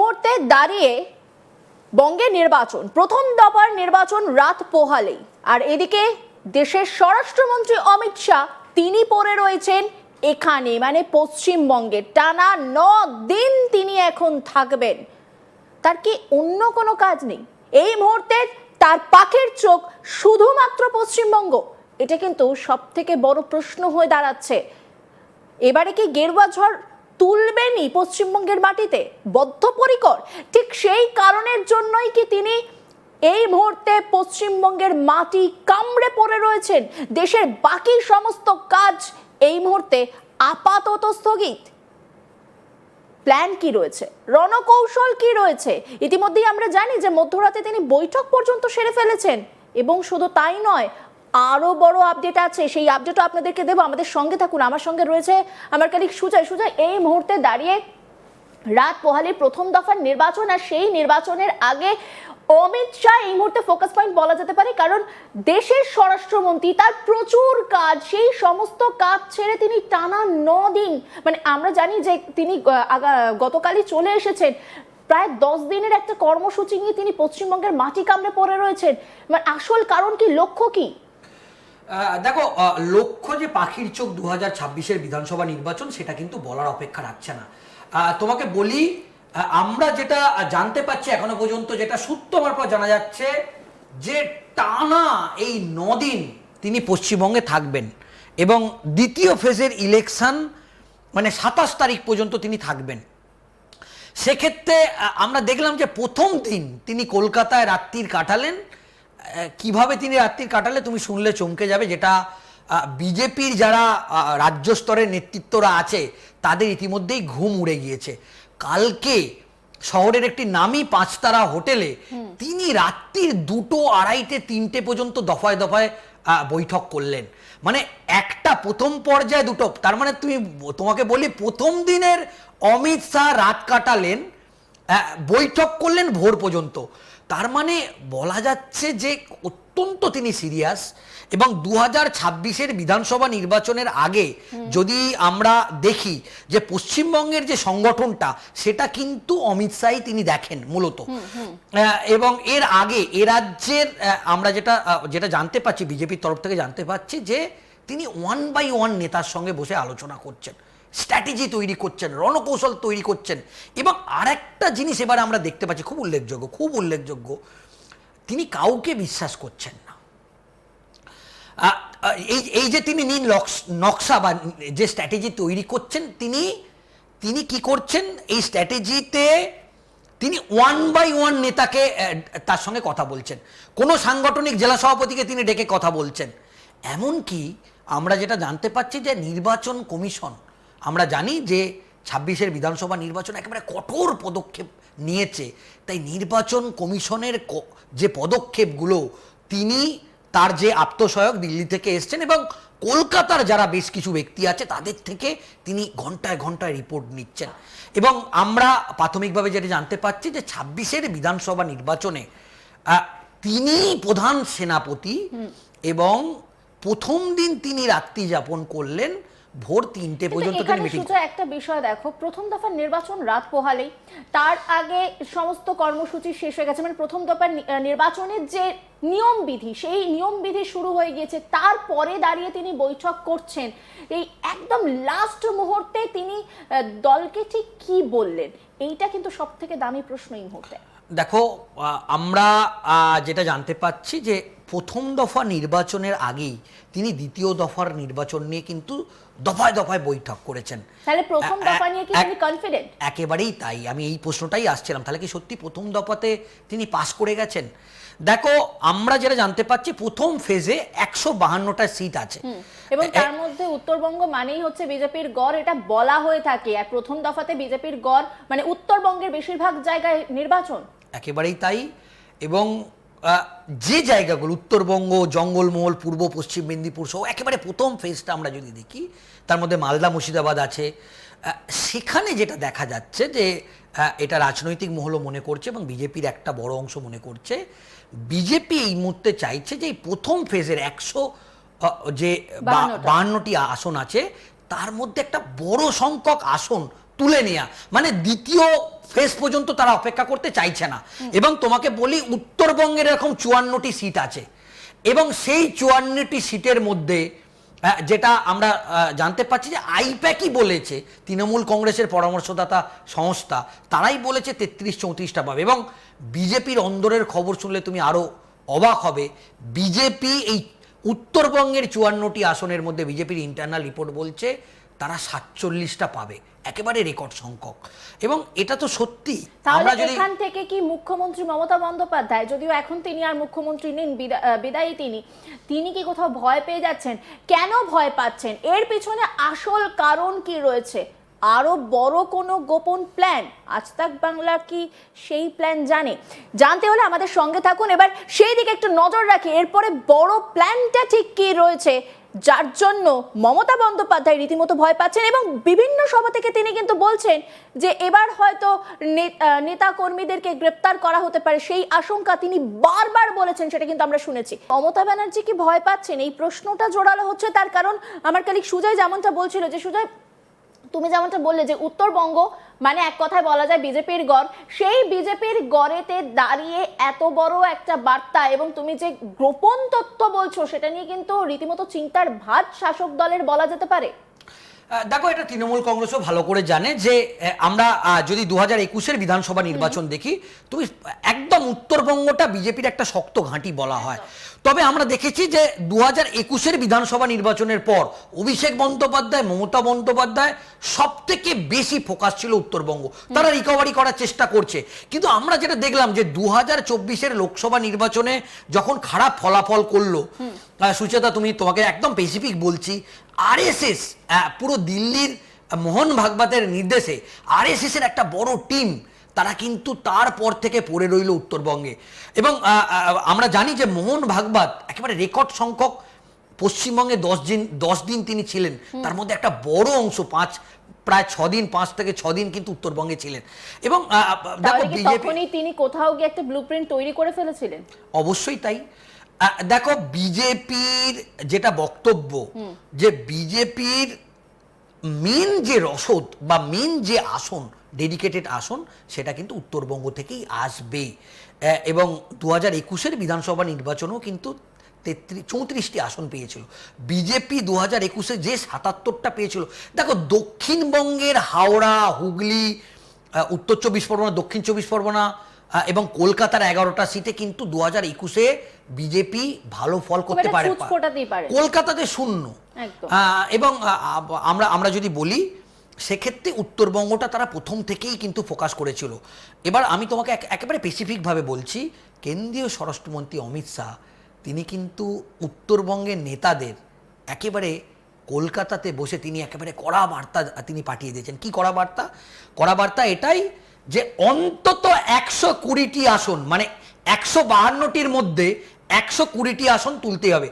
মুহূর্তে দাঁড়িয়ে বঙ্গে নির্বাচন, প্রথম দফার নির্বাচন রাত পোহালেই, আর এদিকে দেশের স্বরাষ্ট্রমন্ত্রী অমিত শাহ তিনি পড়ে রয়েছেন এখানে, মানে পশ্চিমবঙ্গে। টানা 9 দিন তিনি এখন থাকবেন। তার কি অন্য কোনো কাজ নেই? এই মুহূর্তে তার পাখের চোখ শুধুমাত্র পশ্চিমবঙ্গ? এটা কিন্তু সব থেকে বড় প্রশ্ন হয়ে দাঁড়াচ্ছে। এবারে কি গেরুয়া ঝড় তুলবেনই পশ্চিমবঙ্গের মাটিতে, বদ্ধপরিকর? ঠিক সেই কারণের জন্যই কি তিনি এই মুহূর্তে পশ্চিমবঙ্গের মাটি কামড়ে পড়ে রয়েছেন? দেশের বাকি সমস্ত কাজ এই মুহূর্তে আপাতত স্থগিত। প্ল্যান কি রয়েছে, রণকৌশল কি রয়েছে? ইতিমধ্যেই আমরা জানি যে মধ্যরাতে তিনি বৈঠক পর্যন্ত সেরে ফেলেছেন, এবং শুধু তাই নয়, আরো বড় আপডেট আছে, সেই আপডেটও আপনাদেরকে দেবো। আমাদের সঙ্গে থাকুন। আমার সঙ্গে রয়েছে আমার কলিগ সুজয়। সুজয়, এই মুহূর্তে দাঁড়িয়ে রাত পোহালের প্রথম দফার নির্বাচন, আর সেই নির্বাচনের আগে অমিত শাহ এই মুহূর্তে ফোকাস পয়েন্ট বলা যেতে পারে, কারণ দেশের স্বরাষ্ট্রমন্ত্রী, তার প্রচুর কাজ, সেই সমস্ত কাজ ছেড়ে তিনি টানা 9 দিন, মানে আমরা জানি যে তিনি গতকালই চলে এসেছেন, প্রায় 10 দিনের একটা কর্মসূচি নিয়ে তিনি পশ্চিমবঙ্গের মাটি কামড়ে পড়ে রয়েছেন। মানে আসল কারণ কি, লক্ষ্য কি? দেখো, লক্ষ্য যে পাখির চোখ 2026-এর বিধানসভা নির্বাচন, সেটা কিন্তু বলার অপেক্ষা রাখছে না। তোমাকে বলি, আমরা যেটা জানতে পাচ্ছি এখনো পর্যন্ত, যেটা সূত্র মারফত জানা যাচ্ছে, যে টানা এই 9 দিন তিনি পশ্চিমবঙ্গে থাকবেন, এবং দ্বিতীয় ফেজের ইলেকশন মানে 27 তারিখ পর্যন্ত তিনি থাকবেন। সেক্ষেত্রে আমরা দেখলাম যে প্রথম দিন তিনি কলকাতায় রাত্রির কাটালেন। কিভাবে তিনি রাত্রির কাটালে তুমি শুনলে চমকে যাবে, যেটা বিজেপির যারা রাজ্য স্তরের নেতৃত্বরা আছে তাদের ইতিমধ্যেই ঘুম উড়ে গিয়েছে। কালকে শহরের একটি নামী 5 তারা হোটেলে তিনি রাত্রির 2টো, 2:30টে, 3টে পর্যন্ত দফায় দফায় বৈঠক করলেন। মানে একটা প্রথম পর্যায়ে 2টো, তার মানে তোমাকে বলি, প্রথম দিনের অমিত শাহ রাত কাটালেন, বৈঠক করলেন ভোর পর্যন্ত। তার মানে বলা যাচ্ছে যে অত্যন্ত তিনি সিরিয়াস। এবং 2026-এর বিধানসভা নির্বাচনের আগে যদি আমরা দেখি যে পশ্চিমবঙ্গের যে সংগঠনটা, সেটা কিন্তু অমিত শাহই তিনি দেখেন মূলত। এবং এর আগে এ রাজ্যের আমরা যেটা জানতে পাচ্ছি, বিজেপির তরফ থেকে জানতে পাচ্ছি, যে তিনি 1 by 1 নেতার সঙ্গে বসে আলোচনা করছেন, স্ট্র্যাটেজি তৈরি করছেন, রণকৌশল তৈরি করছেন। এবং আরেকটা জিনিস এবারে আমরা দেখতে পাচ্ছি, খুব উল্লেখযোগ্য, তিনি কাউকে বিশ্বাস করছেন না। এই যে তিনি নীল নকশা বা যে স্ট্র্যাটেজি তৈরি করছেন, তিনি কি করছেন, এই স্ট্র্যাটেজিতে তিনি 1 by 1 নেতাকে তার সঙ্গে কথা বলছেন, কোনো সাংগঠনিক জেলা সভাপতিকে তিনি ডেকে কথা বলছেন। এমনকি আমরা যেটা জানতে পাচ্ছি, যে নির্বাচন কমিশন, আমরা জানি যে 26-এর বিধানসভা নির্বাচন একেবারে কঠোর পদক্ষেপ নিয়েছে, তাই নির্বাচন কমিশনের যে পদক্ষেপগুলো, তিনি তার যে আত্মসহায়ক দিল্লি থেকে এসছেন, এবং কলকাতার যারা বেশ কিছু ব্যক্তি আছে তাদের থেকে তিনি ঘন্টায় ঘন্টায় রিপোর্ট নিচ্ছেন। এবং আমরা প্রাথমিকভাবে যেটা জানতে পাচ্ছি, যে 26-এর বিধানসভা নির্বাচনে তিনি প্রধান সেনাপতি, এবং প্রথম দিন তিনি রাত্রি যাপন করলেন, ভোর 3টে পর্যন্ত তিনি মিটিং। একটা বিষয় দেখো, প্রথম দফার নির্বাচন রাত পোহালেই, তার আগে সমস্ত কর্মসূচি শেষ হয়ে গেছে, মানে প্রথম দফার নির্বাচনের যে নিয়মবিধি, সেই নিয়মবিধি শুরু হয়ে গিয়েছে। তারপরে দাঁড়িয়ে তিনি বৈঠক করছেন, এই একদম লাস্ট মুহূর্তে তিনি দলকে ঠিক কি বললেন, এইটা কিন্তু সব থেকে দামি প্রশ্ন এই মুহূর্তে। দেখো, আমরা যেটা জানতে পাচ্ছি, যে প্রথম দফা নির্বাচনের আগেই তিনি দ্বিতীয় দফার নির্বাচন নিয়ে কিন্তু দফায় দফায় বৈঠক করেছেন। তাহলে প্রথম দফা নিয়ে কি তিনি কনফিডেন্ট? একেবারেই তাই, আমি এই প্রশ্নটাই আসছিলাম, তাহলে কি সত্যি প্রথম দফাতে তিনি পাস করে গেছেন? দেখো, আমরা যেটা জানতে পাচ্ছি, প্রথম ফেজে 152টা সিট আছে, এবং তার মধ্যে উত্তরবঙ্গ মানেই হচ্ছে বিজেপির গড়, এটা বলা হয়ে থাকে। আর প্রথম দফাতে বিজেপির গড় মানে উত্তরবঙ্গের বেশিরভাগ জায়গায় নির্বাচন। একেবারেই তাই। এবং যে জায়গাগুলো, উত্তরবঙ্গ, জঙ্গলমহল, পূর্ব পশ্চিম মেদিনীপুর সহ একেবারে প্রথম ফেজটা আমরা যদি দেখি, তার মধ্যে মালদা, মুর্শিদাবাদ আছে। সেখানে যেটা দেখা যাচ্ছে, যে এটা রাজনৈতিক মহলও মনে করছে, এবং বিজেপির একটা বড় অংশ মনে করছে, বিজেপি এই মুহূর্তে চাইছে যে এই প্রথম ফেজের 152টি আসন আছে, তার মধ্যে একটা বড় সংখ্যক আসন তুলে নেওয়া, মানে দ্বিতীয় ফেস পর্যন্ত তারা অপেক্ষা করতে চাইছে না। এবং তোমাকে বলি উত্তরবঙ্গের এরকম 54টি সিট আছে এবং সেই 54টি সিটের মধ্যে যেটা আমরা জানতে পাচ্ছি যে আইপ্যাকই বলেছে, তৃণমূল কংগ্রেসের পরামর্শদাতা সংস্থা, তারাই বলেছে 33-34টা পাবে। এবং বিজেপির অন্দরের খবর শুনলে তুমি আরো অবাক হবে, বিজেপি এই উত্তরবঙ্গের 54টি আসনের মধ্যে বিজেপির ইন্টারনাল রিপোর্ট বলছে তারা 47টা পাবে, একেবারে রেকর্ড সংখ্যক। এবং এটা তো সত্যি। তাহলে এখান থেকে কি মুখ্যমন্ত্রী মমতা বন্দ্যোপাধ্যায়, যদিও এখন তিনি আর মুখ্যমন্ত্রী নেন, বিদায়ী তিনি কি কোথাও ভয় পেয়ে যাচ্ছেন? কেন ভয় পাচ্ছেন? এর পিছনে আসল কারণ কি রয়েছে? আরো বড় কোনো গোপন প্ল্যান? আজ তাক বাংলা কি সেই প্ল্যান জানে? জানতে হলে আমাদের সঙ্গে থাকুন, এবার সেই দিকে একটু নজর রাখি। এরপরে বড় প্ল্যানটা ঠিক কি রয়েছে যার জন্য মমতা বন্দ্যোপাধ্যায় রীতিমতো ভয় পাচ্ছেন? এবং বিভিন্ন সভা থেকে তিনি কিন্তু বলছেন যে এবার হয়তো নেতা কর্মীদেরকে গ্রেপ্তার করা হতে পারে, সেই আশঙ্কা তিনি বারবার বলেছেন, সেটা কিন্তু আমরা শুনেছি। মমতা ব্যানার্জি কি ভয় পাচ্ছেন? এই প্রশ্নটা জোরালো হচ্ছে, তার কারণ আমার কলিগ সুজয় যেমনটা বলছিল, যে সুজয় তুমি যেমনটা বললে যে উত্তরবঙ্গ মানে এক কথায় বলা যায় বিজেপির গড়, সেই বিজেপির গড়েতে দাঁড়িয়ে এত বড় একটা বার্তা এবং তুমি যে গোপন তথ্য বলছো সেটা নিয়ে কিন্তু রীতিমতো চিন্তার ভাঁজ শাসক দলের বলা যেতে পারে। দেখো, এটা তৃণমূল কংগ্রেসও ভালো করে জানে যে আমরা যদি 2021-এর বিধানসভা নির্বাচন দেখি, তুমি একদম উত্তরবঙ্গটা বিজেপির একটা শক্ত ঘাঁটি বলা হয়। তবে আমরা দেখেছি যে 2021-এর বিধানসভা নির্বাচনের পর অভিষেক বন্দ্যোপাধ্যায়, মমতা বন্দ্যোপাধ্যায় সব থেকে বেশি ফোকাস ছিল উত্তরবঙ্গ, তারা রিকভারি করার চেষ্টা করছে। কিন্তু আমরা যেটা দেখলাম যে 2024-এর লোকসভা নির্বাচনে যখন খারাপ ফলাফল করলো, সুচেতা তোমাকে একদম স্পেসিফিক বলছি, আরএসএস পুরো দিল্লির মোহন ভাগবতের নির্দেশে আরএসএস এর একটা বড় টিম তারা কিন্তু তারপর থেকে পড়ে রইল উত্তরবঙ্গে। এবং আমরা জানি যে মোহন ভাগবত একেবারে রেকর্ড সংখ্যক পশ্চিমবঙ্গে 10 দিন তিনি ছিলেন, তার মধ্যে একটা বড় অংশ প্রায় 6 দিন, 5 থেকে 6 দিন কিন্তু উত্তরবঙ্গে ছিলেন। এবং দেখো তখনই তিনি কোথাও গিয়ে একটা ব্লুপ্রিন্ট তৈরি করে ফেলেছিলেন। অবশ্যই তাই। দেখো, বিজেপির যেটা বক্তব্য যে বিজেপির মেন যে রসদ বা মেন যে আসন, ডেডিকেটেড আসন, সেটা কিন্তু উত্তরবঙ্গ থেকেই আসবে। এবং 2021-এর বিধানসভা নির্বাচনেও কিন্তু 34টি আসন পেয়েছিল বিজেপি। 2021-এ যে 77টা পেয়েছিল, দেখো দক্ষিণবঙ্গের হাওড়া, হুগলি, উত্তর 24 পরগনা, দক্ষিণ 24 পরগনা এবং কলকাতার 11টা সিটে কিন্তু 2021-এ বিজেপি ভালো ফল করতে পারে, কলকাতাতে 0। এবং আমরা যদি বলি সেক্ষেত্রে উত্তরবঙ্গটা তারা প্রথম থেকেই কিন্তু ফোকাস করেছিল। এবার আমি তোমাকে একেবারে স্পেসিফিকভাবে বলছি, কেন্দ্রীয় স্বরাষ্ট্রমন্ত্রী অমিত শাহ তিনি কিন্তু উত্তরবঙ্গের নেতাদের একেবারে কলকাতাতে বসে তিনি একেবারে কড়া বার্তা তিনি পাঠিয়ে দিয়েছেন। কি কড়া বার্তা? কড়া বার্তা এটাই যে অন্তত 120টি আসন, মানে 152টির মধ্যে 120টি আসন তুলতে হবে।